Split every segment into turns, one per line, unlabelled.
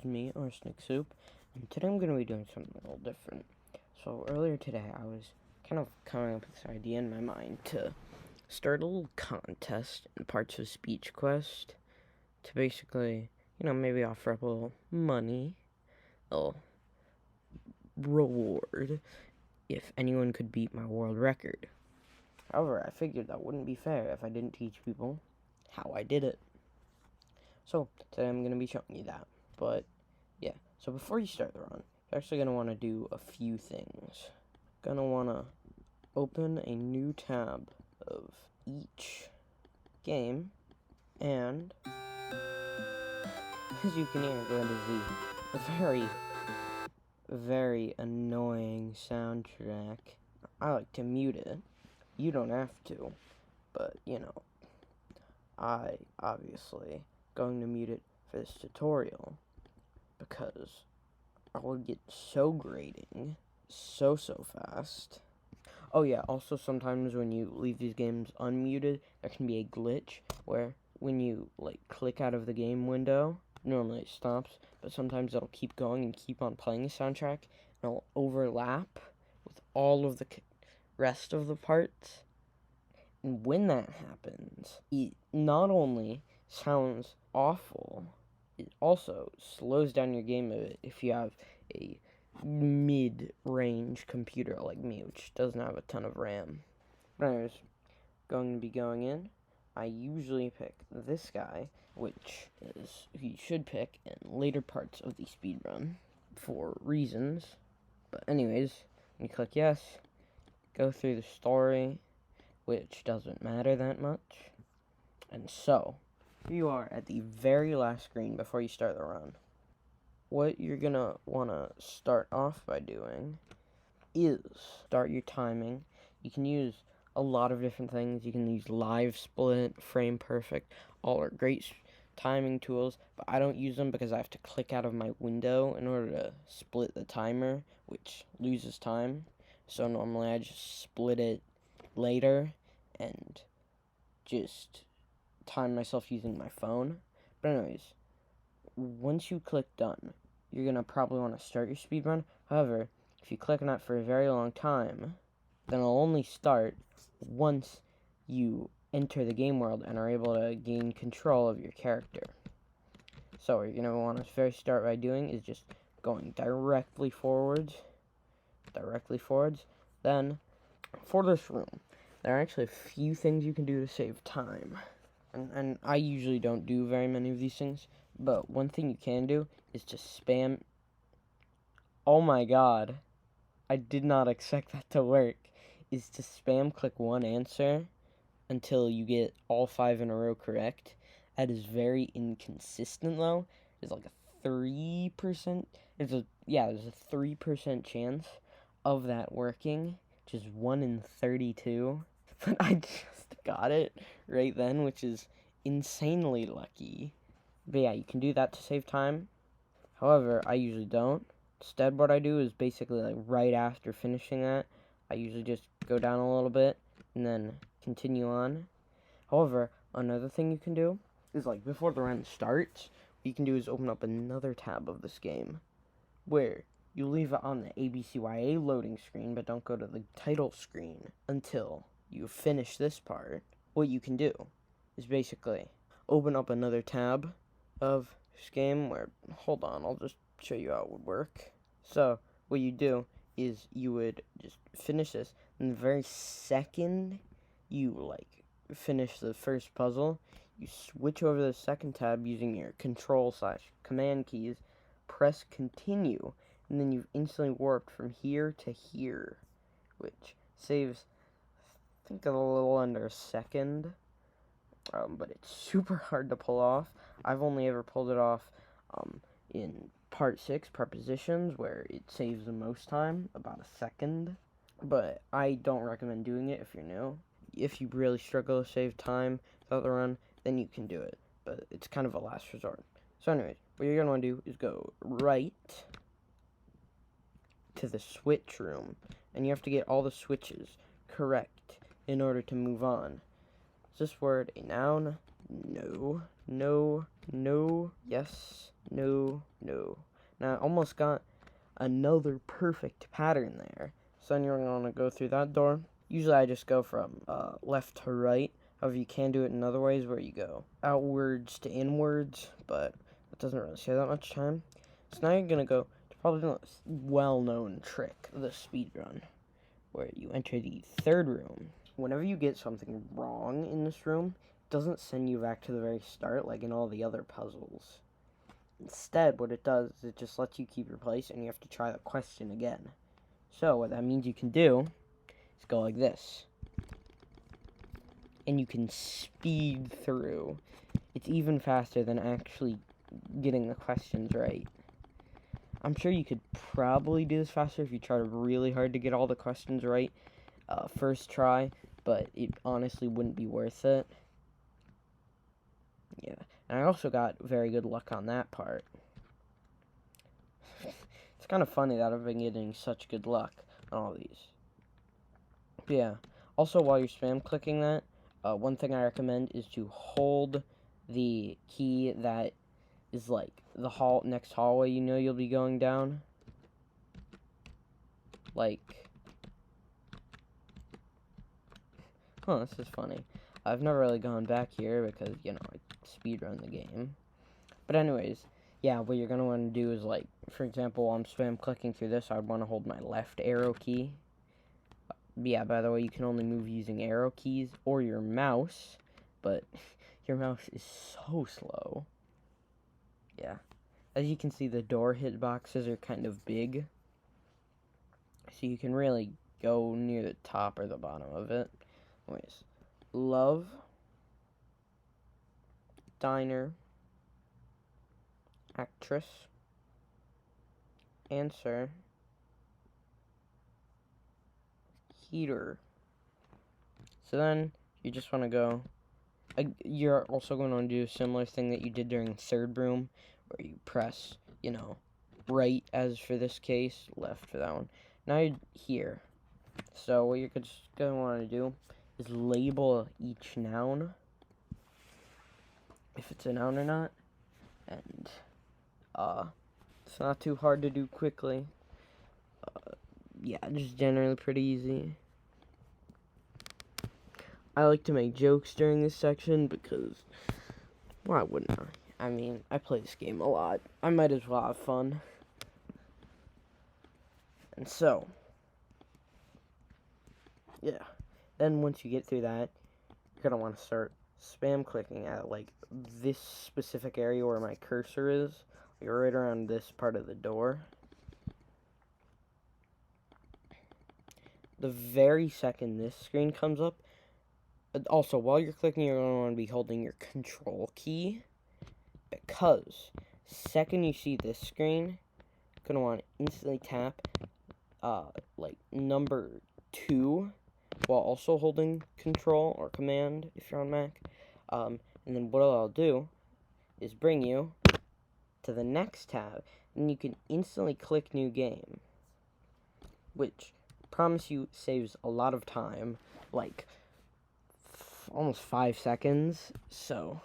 me, Arsenic Soup, and today I'm going to be doing something a little different. So earlier today I was kind of coming up with this idea in my mind to start a little contest in parts of Speech Quest to basically, maybe offer up a little money, a little reward, if anyone could beat my world record. However, I figured that wouldn't be fair if I didn't teach people how I did it. So today I'm going to be showing you that. But yeah, so before you start the run, you're actually going to want to do a few things. Going to want to open a new tab of each game, and as you can hear, going to the very, very annoying soundtrack. I like to mute it. You don't have to, but I obviously going to mute it for this tutorial because I will get so grating so fast. Oh yeah, also sometimes when you leave these games unmuted, there can be a glitch where when you click out of the game window, normally it stops, but sometimes it'll keep going and keep on playing the soundtrack, and it'll overlap with all of the rest of the parts. And when that happens, it not only sounds awful, it also slows down your game a bit if you have a mid-range computer like me, which doesn't have a ton of RAM. But anyways, going to be going in, I usually pick this guy, which is who you should pick in later parts of the speedrun for reasons. But anyways, you click yes, go through the story, which doesn't matter that much. And so, here you are at the very last screen before you start the run. What you're gonna wanna start off by doing is start your timing. You can use a lot of different things. You can use live split, frame perfect, all are great timing tools, but I don't use them because I have to click out of my window in order to split the timer, which loses time. So normally I just split it later and just time myself using my phone. But anyways, once you click done, you're gonna probably want to start your speedrun. However, if you click on it for a very long time, then it'll only start once you enter the game world and are able to gain control of your character. So what you're gonna want to first start by doing is just going directly forwards. Then, for this room, there are actually a few things you can do to save time. And I usually don't do very many of these things, but one thing you can do is just spam. Oh my god, I did not expect that to work. Is to spam click one answer until you get all 5 in a row correct. That is very inconsistent though. There's like a 3%. There's a 3% chance of that working, which is 1 in 32. But I just got it right then, which is insanely lucky. But yeah, you can do that to save time. However, I usually don't. Instead, what I do is basically right after finishing that, I usually just go down a little bit and then continue on. However, another thing you can do is before the run starts, what you can do is open up another tab of this game where you leave it on the ABCYA loading screen, but don't go to the title screen until you finish this part. What you can do is basically open up another tab of this game where, hold on, I'll just show you how it would work. So what you do is you would just finish this, and the very second you finish the first puzzle, you switch over to the second tab using your control/command keys, press continue, and then you've instantly warped from here to here, which saves, I think, a little under a second. But it's super hard to pull off. I've only ever pulled it off in part 6, Prepositions, where it saves the most time, about a second. But I don't recommend doing it if you're new. If you really struggle to save time throughout the run, then you can do it. But it's kind of a last resort. So anyways, what you're going to want to do is go right to the switch room. And you have to get all the switches correct in order to move on. Is this word a noun? No. no, no, yes, no, no. Now I almost got another perfect pattern there. So then you're going to go through that door. Usually I just go from left to right. However, you can do it in other ways where you go outwards to inwards, but that doesn't really save that much time. So now you're going to go to probably the most well-known trick, the speedrun, where you enter the third room. Whenever you get something wrong in this room, it doesn't send you back to the very start like in all the other puzzles. Instead, what it does is it just lets you keep your place and you have to try the question again. So what that means you can do is go like this. And you can speed through. It's even faster than actually getting the questions right. I'm sure you could probably do this faster if you tried really hard to get all the questions right first try, but it honestly wouldn't be worth it. Yeah, and I also got very good luck on that part. It's kind of funny that I've been getting such good luck on all these. But yeah, also while you're spam clicking that, one thing I recommend is to hold the key that is like the next hallway you know you'll be going down. Like, this is funny. I've never really gone back here because, you know, I speedrun the game. But anyways, yeah, what you're going to want to do is, like, for example, while I'm spam clicking through this, I'd want to hold my left arrow key. Yeah, by the way, you can only move using arrow keys or your mouse, but your mouse is so slow. Yeah. As you can see, the door hitboxes are kind of big, so you can really go near the top or the bottom of it. Anyways, love, diner, actress, answer, heater. So then you just want to go. You're also going to do a similar thing that you did during third room, where you press, you know, right as for this case, left for that one. Now you're here. So what you're just going to want to do is label each noun, if it's a noun or not, and it's not too hard to do quickly. Yeah, just generally pretty easy. I like to make jokes during this section because why wouldn't I? I mean, I play this game a lot. I might as well have fun. And so, yeah. Then once you get through that, you're going to want to start spam clicking at, like, this specific area where my cursor is. You're right around this part of the door. The very second this screen comes up, also, while you're clicking, you're going to want to be holding your control key, because second you see this screen, you're going to want to instantly tap, like, number 2, while also holding control or command if you're on Mac. And then what I'll do is bring you to the next tab, and you can instantly click new game, which, promise you, saves a lot of time, like almost 5 seconds. So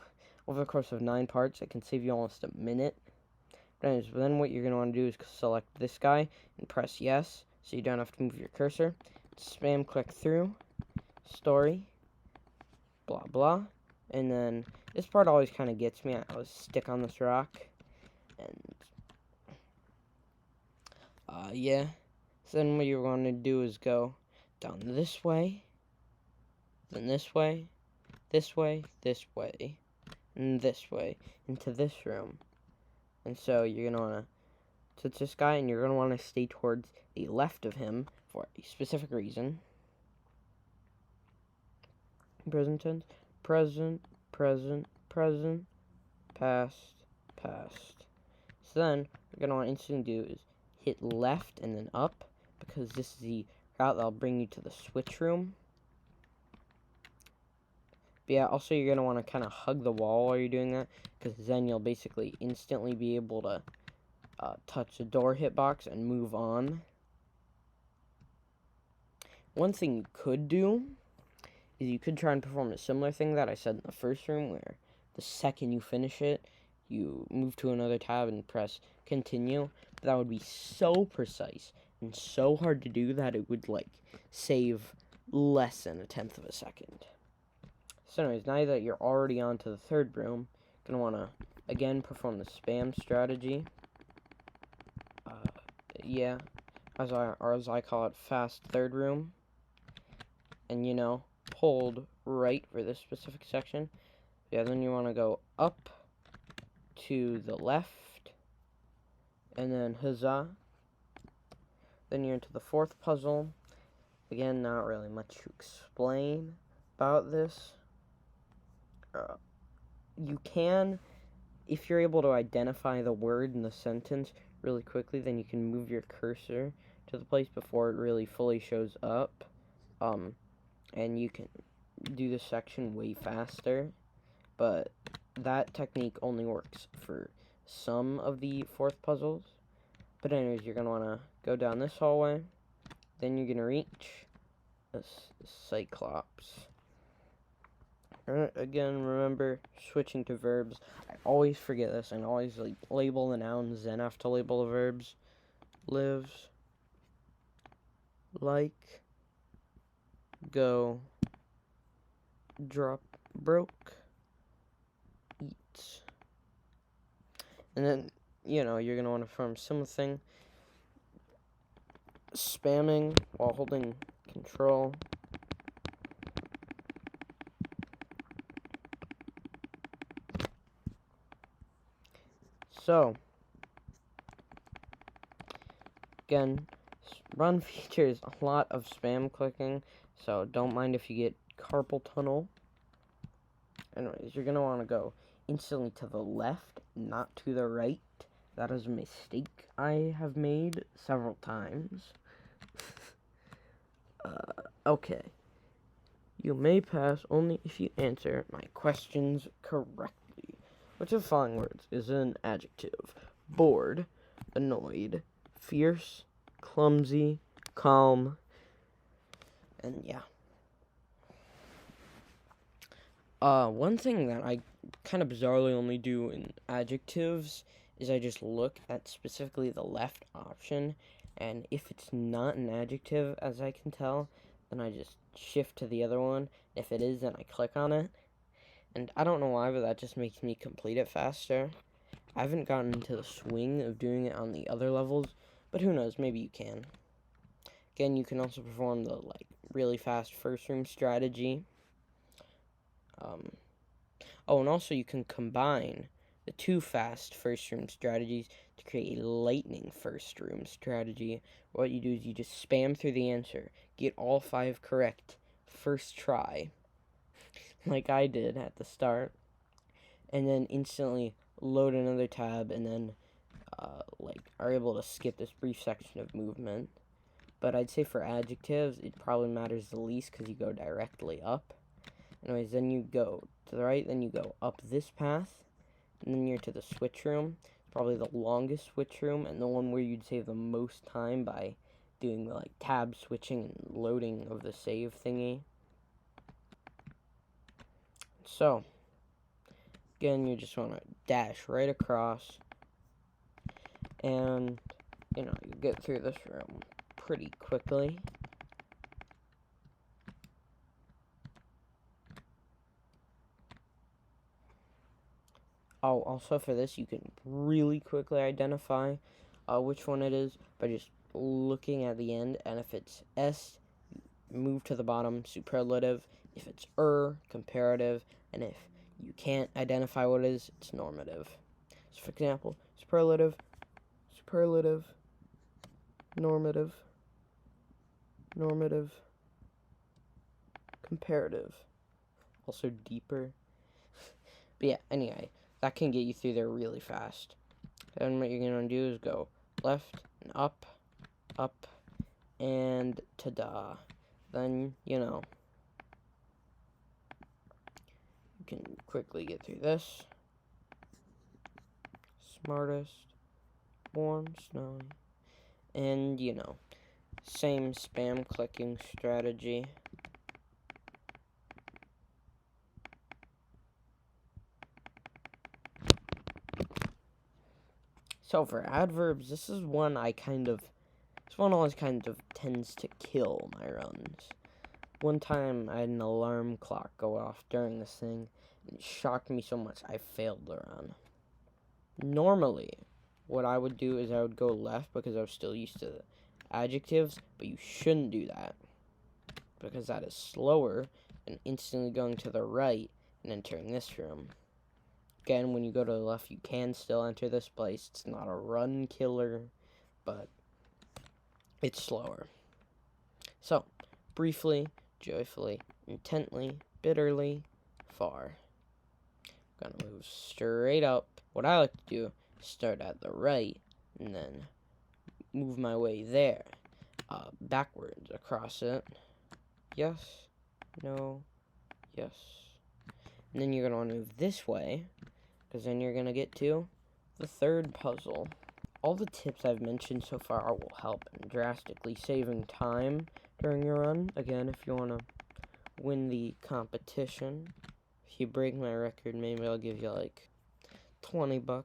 over the course of 9 parts, it can save you almost a minute. But anyways, then what you're going to want to do is select this guy and press yes, so you don't have to move your cursor. Spam click through, story, blah blah, and then this part always kind of gets me. I was stick on this rock, and yeah. So then what you're going to do is go down this way, then this way, this way, this way, and this way, into this room. And so you're going to want to touch this guy, and you're going to want to stay towards the left of him for a specific reason. Present tense, present, present, present, past, past. So then, what you're going to want to instantly do is hit left and then up, because this is the route that'll bring you to the switch room. But yeah, also you're going to want to kind of hug the wall while you're doing that, because then you'll basically instantly be able to touch the door hitbox and move on. One thing you could do is you could try and perform a similar thing that I said in the first room, where the second you finish it, you move to another tab and press continue. But that would be so precise and so hard to do that it would like save less than 1/10 of a second. So anyways, now that you're already on to the third room, you're going to want to again perform the spam strategy. Yeah, as I call it, fast third room. And you know, hold right for this specific section. Yeah, then you want to go up to the left, and then huzzah. Then you're into the fourth puzzle. Again, not really much to explain about this. You can, if you're able to identify the word in the sentence really quickly, then you can move your cursor to the place before it really fully shows up. And you can do this section way faster, but that technique only works for some of the fourth puzzles. But anyways, you're going to want to go down this hallway, then you're going to reach this Cyclops. Again, remember, switching to verbs. I always forget this, and always like label the nouns, then have to label the verbs. Lives, like, go, drop, broke, eats. And then, you know, you're going to want to perform similar thing. Spamming while holding control. So, again, run features a lot of spam clicking, so don't mind if you get carpal tunnel. Anyways, you're going to want to go instantly to the left, not to the right. That is a mistake I have made several times. Okay. You may pass only if you answer my questions correctly. Which of the following words is an adjective? Bored, annoyed, fierce, clumsy, calm, and yeah. One thing that I kind of bizarrely only do in adjectives is I just look at specifically the left option, and if it's not an adjective, as I can tell, then I just shift to the other one. If it is, then I click on it. And I don't know why, but that just makes me complete it faster. I haven't gotten into the swing of doing it on the other levels, but who knows, maybe you can. Again, you can also perform the like really fast first room strategy. Oh, and also you can combine the two fast first room strategies to create a lightning first room strategy. What you do is you just spam through the answer, get all 5 correct first try, like I did at the start, and then instantly load another tab, and then like are able to skip this brief section of movement. But I'd say for adjectives, it probably matters the least because you go directly up. Anyways, then you go to the right, then you go up this path, and then you're to the switch room. It's probably the longest switch room, and the one where you'd save the most time by doing the like tab switching and loading of the save thingy. So, again, you just want to dash right across, and, you know, you get through this room pretty quickly. Oh, also for this, you can really quickly identify which one it is by just looking at the end, and if it's S, move to the bottom, superlative. If it's comparative, and if you can't identify what it is, it's normative. So for example, superlative, superlative, normative, normative, comparative. Also deeper. But yeah, anyway, that can get you through there really fast. And what you're going to do is go left and up, and ta-da. Then, you know, you can quickly get through this. Smartest, warm, snowy, and, you know, same spam clicking strategy. So for adverbs, this one always kind of tends to kill my runs. One time I had an alarm clock go off during this thing, and it shocked me so much I failed the run. Normally, what I would do is I would go left because I was still used to adjectives, but you shouldn't do that because that is slower than instantly going to the right and entering this room. Again, when you go to the left, you can still enter this place. It's not a run killer, but it's slower. So, briefly, joyfully, intently, bitterly, far. I'm gonna move straight up. What I like to do is start at the right and then move my way there, backwards across it. Yes, no, yes. And then you're gonna want to move this way, because then you're gonna get to the third puzzle. All the tips I've mentioned so far will help in drastically saving time during your run. Again, if you want to win the competition, if you break my record, maybe I'll give you like $20.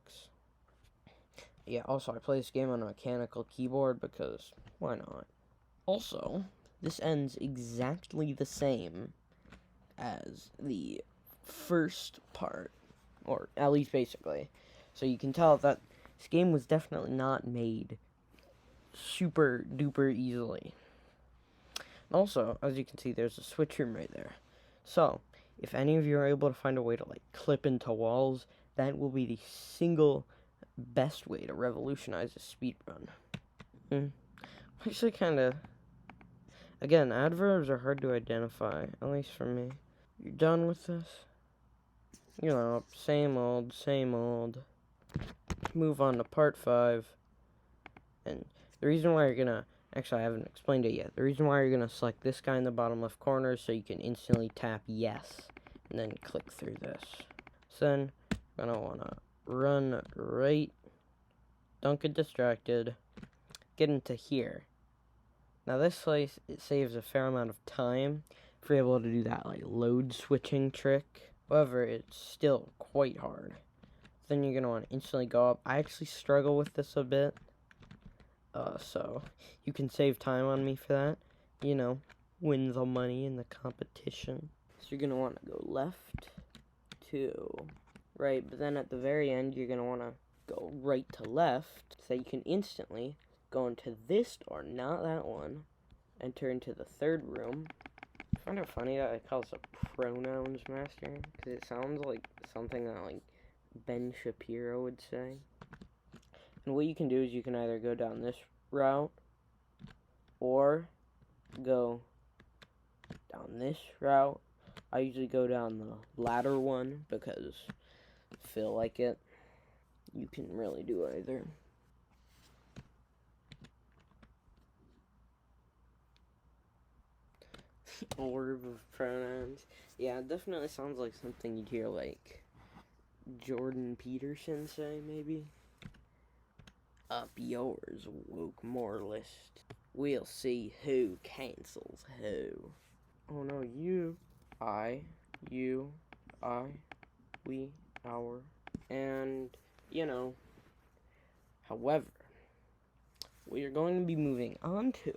Yeah, also, I play this game on a mechanical keyboard because why not? Also, this ends exactly the same as the first part, or at least basically. So you can tell that this game was definitely not made super duper easily. Also, as you can see, there's a switch room right there. So, if any of you are able to find a way to like clip into walls, that will be the single best way to revolutionize a speedrun. Actually, kind of. Again, adverbs are hard to identify, at least for me. You're done with this? You know, same old, same old. Move on to part 5. And the reason why you're gonna, actually I haven't explained it yet. The reason why you're gonna select this guy in the bottom left corner is so you can instantly tap yes, and then click through this. So then, you're gonna wanna run right, don't get distracted, get into here. Now this place, it saves a fair amount of time if you're able to do that like load switching trick. However, it's still quite hard. Then you're gonna want to instantly go up. I actually struggle with this a bit, so you can save time on me for that. You know, win the money in the competition. So you're gonna want to go left to right, but then at the very end you're gonna want to go right to left so you can instantly go into this door, not that one. Enter into the third room. I find it funny that it calls a Pronouns master, because it sounds like something that like Ben Shapiro would say. And what you can do is you can either go down this route or go down this route. I usually go down the latter one because I feel like it. You can really do either. Orb of pronouns. Yeah, it definitely sounds like something you'd hear like Jordan Peterson say, maybe. Up yours, woke moralist. We'll see who cancels who. Oh no, you, I, we, our, and, you know. However, what you're going to be moving on to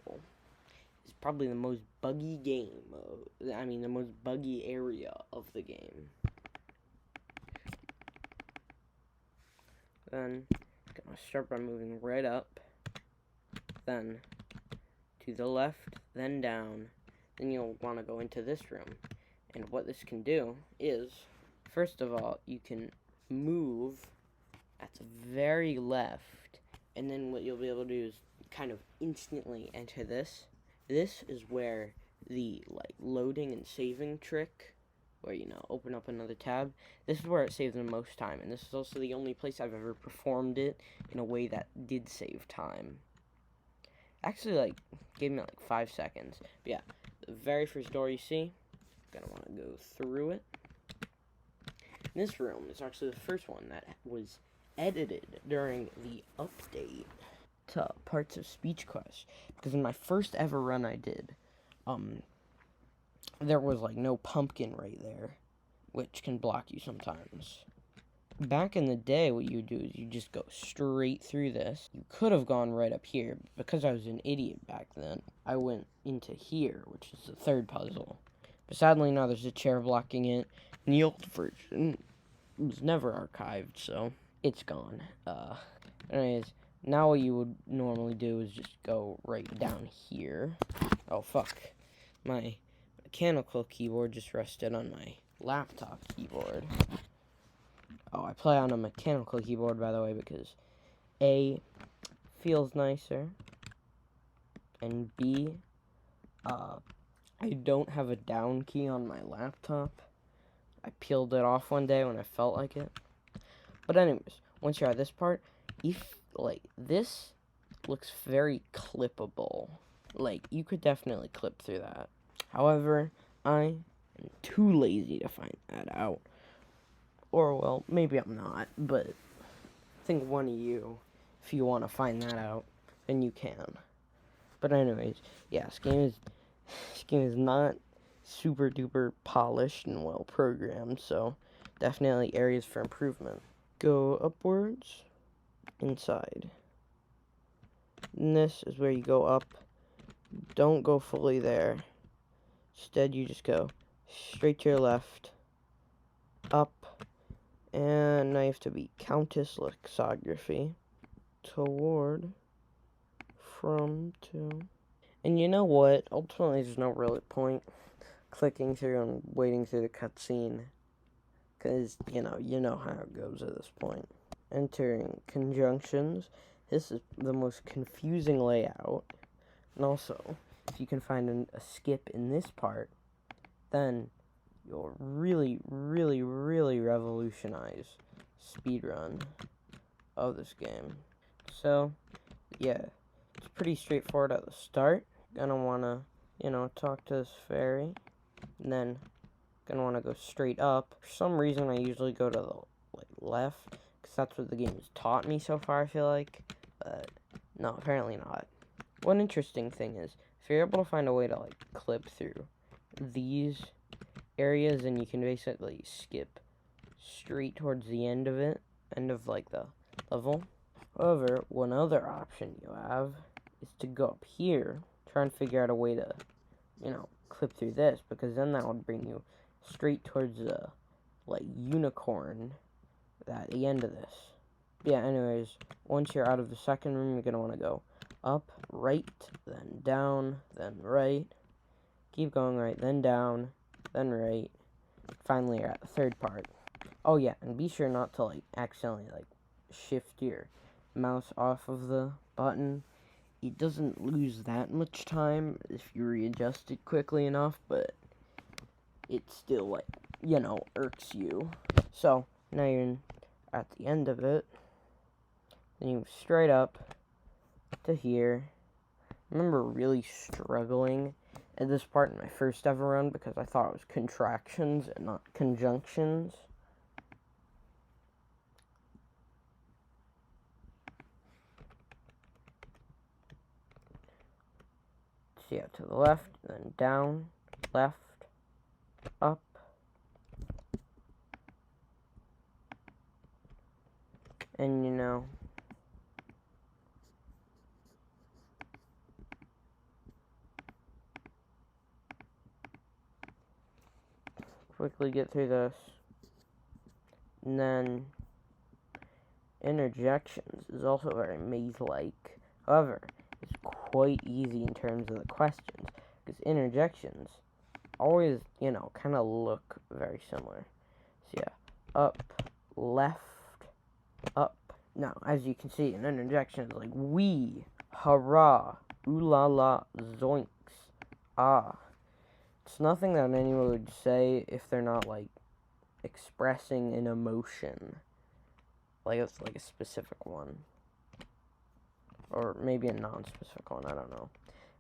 is probably the most buggy game, the most buggy area of the game. Then, I'm going to start by moving right up, then to the left, then down, then you'll want to go into this room. And what this can do is, first of all, you can move at the very left, and then what you'll be able to do is kind of instantly enter this. This is where the like loading and saving trick, where you know open up another tab, this is where it saves the most time, and this is also the only place I've ever performed it in a way that did save time. Actually, like gave me like 5 seconds. But yeah, the very first door you see, gonna want to go through it. This room is actually the first one that was edited during the update to parts of Speech Quest, because in my first ever run I did, there was like no pumpkin right there, which can block you sometimes. Back in the day, what you would do is you just go straight through this. You could have gone right up here, but because I was an idiot back then, I went into here, which is the third puzzle. But sadly, now there's a chair blocking it. And the old version was never archived, so it's gone. Anyways, now what you would normally do is just go right down here. Oh, fuck. My mechanical keyboard just rested on my laptop keyboard. Oh, I play on a mechanical keyboard, by the way, because A, feels nicer, and B, I don't have a down key on my laptop. I peeled it off one day when I felt like it. But anyways, once you're at this part, this looks very clippable. Like, you could definitely clip through that. However, I am too lazy to find that out. Or, well, maybe I'm not, but I think one of you, if you want to find that out, then you can. But anyways, yeah, this game is not super duper polished and well programmed, so definitely areas for improvement. Go upwards, inside. And this is where you go up. Don't go fully there. Instead, you just go straight to your left, up, and now you have to be Countess lexicography, toward, from, to. And you know what? Ultimately, there's no really point clicking through and waiting through the cutscene, because, you know how it goes at this point. Entering conjunctions. This is the most confusing layout. And also, if you can find a skip in this part, then you'll really, really, really revolutionize speedrun of this game. So, yeah, it's pretty straightforward at the start. Gonna wanna, talk to this fairy, and then gonna wanna go straight up. For some reason, I usually go to the left, because that's what the game has taught me so far, I feel like. But no, apparently not. One interesting thing is, if you're able to find a way to clip through these areas, and you can basically skip straight towards the end of the level. However, one other option you have is to go up here, try and figure out a way to, clip through this, because then that would bring you straight towards the, unicorn at the end of this. Yeah, anyways, once you're out of the second room, you're going to want to go up, right, then down, then right. Keep going right, then down, then right. Finally, you're at the third part. Oh, yeah, and be sure not to, accidentally, shift your mouse off of the button. It doesn't lose that much time if you readjust it quickly enough, but it still, irks you. So, now you're at the end of it. Then you move straight up to here. I remember really struggling at this part in my first ever run because I thought it was contractions and not conjunctions. So yeah, to the left, then down, left, up, and quickly get through this. And then interjections is also very maze-like. However, it's quite easy in terms of the questions, because interjections always, kind of look very similar. So yeah, up, left, up. Now, as you can see, an interjection is like wee, hurrah, ooh la la, zoinks, ah. It's nothing that anyone would say if they're not, expressing an emotion. It's a specific one. Or maybe a non-specific one, I don't know.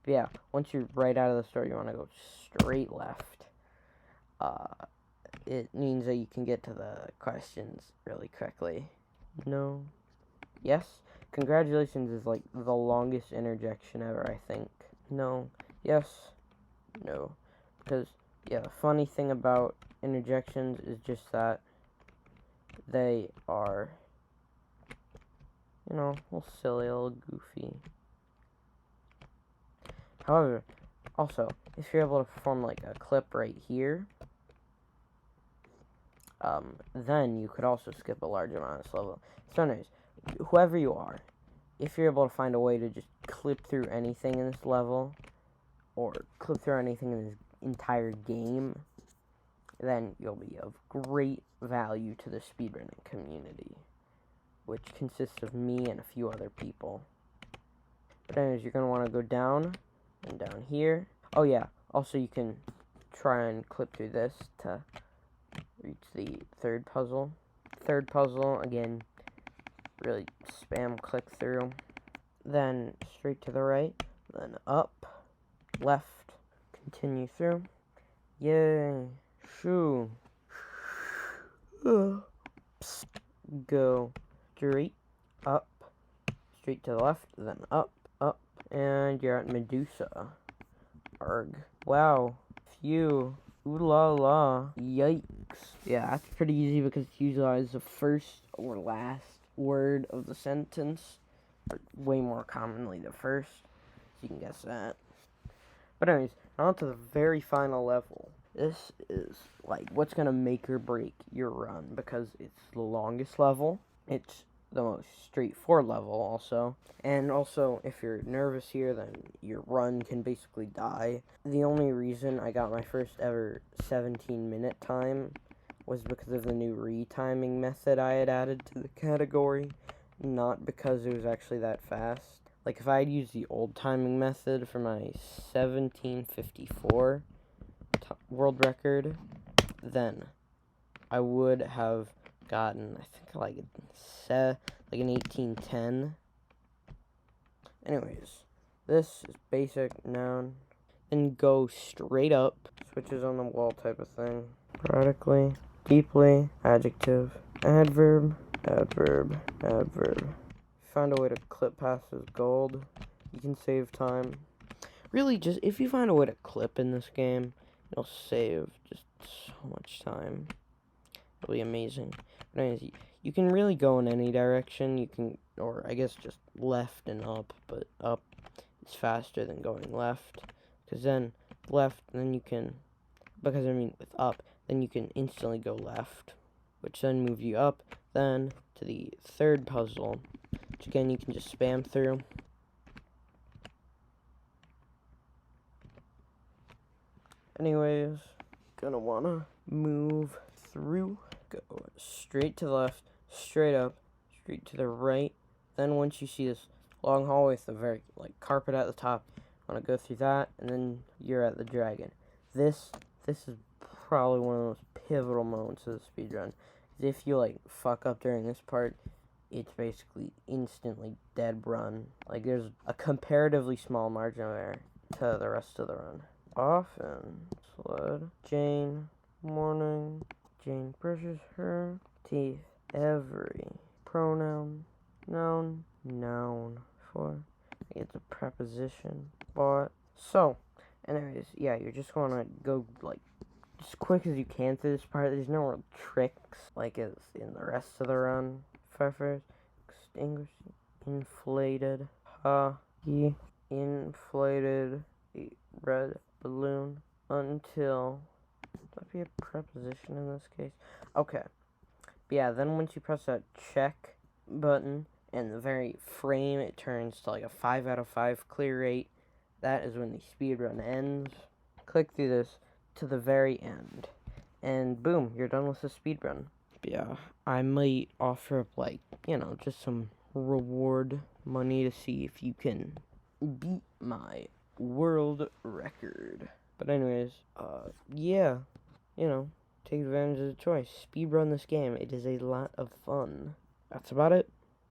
But yeah, once you're right out of the store, you want to go straight left. It means that you can get to the questions really quickly. No. Yes. Congratulations is, the longest interjection ever, I think. No. Yes. No. Because, yeah, the funny thing about interjections is just that they are, you know, a little silly, a little goofy. However, also, if you're able to perform like a clip right here, then you could also skip a large amount of this level. So anyways, whoever you are, if you're able to find a way to just clip through anything in this level, or clip through anything in this entire game, then you'll be of great value to the speedrunning community, which consists of me and a few other people. But anyways, you're going to want to go down and down here. Oh yeah, also you can try and clip through this to reach the third puzzle. Third puzzle, again, really spam click through. Then straight to the right, then up, left, continue through. Yay, shoo. Go straight up, straight to the left, then up, up, and you're at Medusa. Arg. Wow. Phew. Ooh la la. Yikes. Yeah, that's pretty easy because it's usually the first or last word of the sentence. Or way more commonly the first. So you can guess that. But anyways, on to the very final level. This is like what's going to make or break your run because it's the longest level. It's the most straightforward level also. And also, if you're nervous here, then your run can basically die. The only reason I got my first ever 17-minute time was because of the new retiming method I had added to the category, not because it was actually that fast. Like, if I had used the old timing method for my 17:54 world record, then I would have gotten, I think, like an 18:10. Anyways, this is basic noun. And go straight up, switches on the wall type of thing. Radically, deeply, adjective, adverb, adverb, adverb. Find a way to clip past this gold. You can save time. Really, just if you find a way to clip in this game, you'll save just so much time. It'll be amazing. But anyways, you can really go in any direction. You can, or I guess just left and up, but up is faster than going left. Because then left, then you can, because I mean with up, then you can instantly go left, which then moves you up, then to the third puzzle, which again you can just spam through. Anyways, gonna wanna move through, go straight to the left, straight up, straight to the right. Then once you see this long hallway with the very carpet at the top, want to go through that, and then you're at the dragon. This is probably one of the most pivotal moments of the speedrun. If you fuck up during this part, it's basically instantly dead run. Like, there's a comparatively small margin of error to the rest of the run. Often, sled, Jane, morning, Jane brushes her teeth, every, pronoun, noun, noun, for, it's a preposition, but, so, anyways, yeah, you're just gonna go, as quick as you can through this part. There's no real tricks, like as in the rest of the run. First, extinguish, inflated, he inflated a red balloon until, would that be a preposition in this case? Okay, but yeah, then once you press that check button, and the very frame, it turns to a 5 out of 5 clear rate. That is when the speedrun ends. Click through this to the very end, and boom, you're done with the speedrun. Yeah, I might offer up just some reward money to see if you can beat my world record. But anyways, yeah, take advantage of the choice. Speedrun this game. It is a lot of fun. That's about it.